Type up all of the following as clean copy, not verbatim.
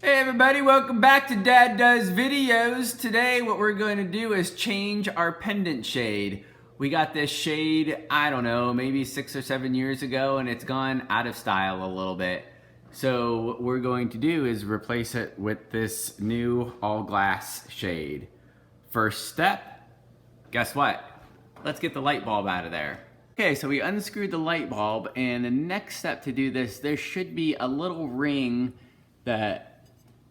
Hey everybody, welcome back to Dad Does Videos. Today what we're going to do is change our pendant shade. We got this shade, I don't know, maybe 6 or 7 years ago, and it's gone out of style a little bit. So what we're going to do is replace it with this new all glass shade. First step, guess what? Let's get the light bulb out of there. Okay, so we unscrewed the light bulb, and the next step to do this, there should be a little ring that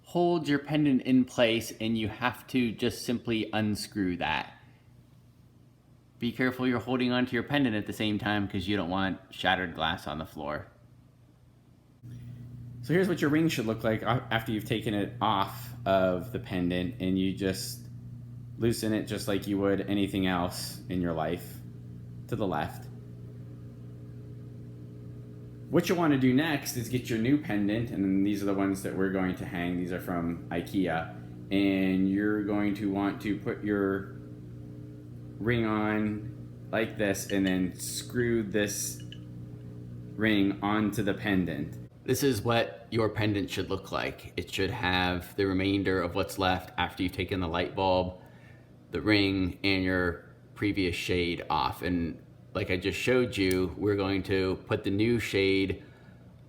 holds your pendant in place, and you have to just simply unscrew that. Be careful you're holding onto your pendant at the same time because you don't want shattered glass on the floor. So here's what your ring should look like after you've taken it off of the pendant, and you just loosen it just like you would anything else in your life to the left. What you want to do next is get your new pendant, and these are the ones that we're going to hang. These are from IKEA, and you're going to want to put your ring on like this and then screw this ring onto the pendant. This is what your pendant should look like. It should have the remainder of what's left after you've taken the light bulb, the ring, and your previous shade off. And like I just showed you, we're going to put the new shade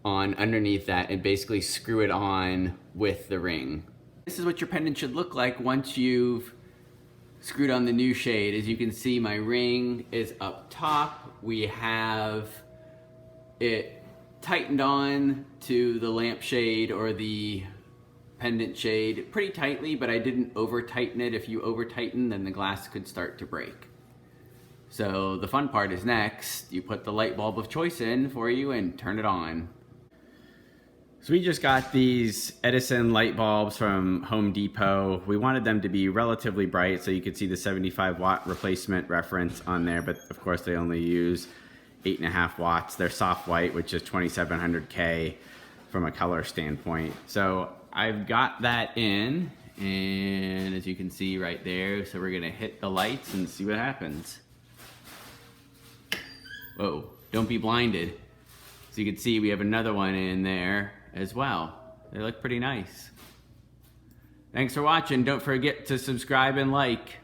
on underneath that and basically screw it on with the ring. This is what your pendant should look like once you've screwed on the new shade. As you can see, my ring is up top. We have it tightened on to the lampshade or the pendant shade pretty tightly, but I didn't over tighten it. If you over tighten, then the glass could start to break. So the fun part is next. You put the light bulb of choice in for you and turn it on. So we just got these Edison light bulbs from Home Depot. We wanted them to be relatively bright so you could see the 75 watt replacement reference on there, but of course they only use 8.5 watts. They're soft white, which is 2700K from a color standpoint. So I've got that in, and as you can see right there, so we're gonna hit the lights and see what happens. Whoa, don't be blinded. So you can see we have another one in there as well. They look pretty nice. Thanks for watching. Don't forget to subscribe and like.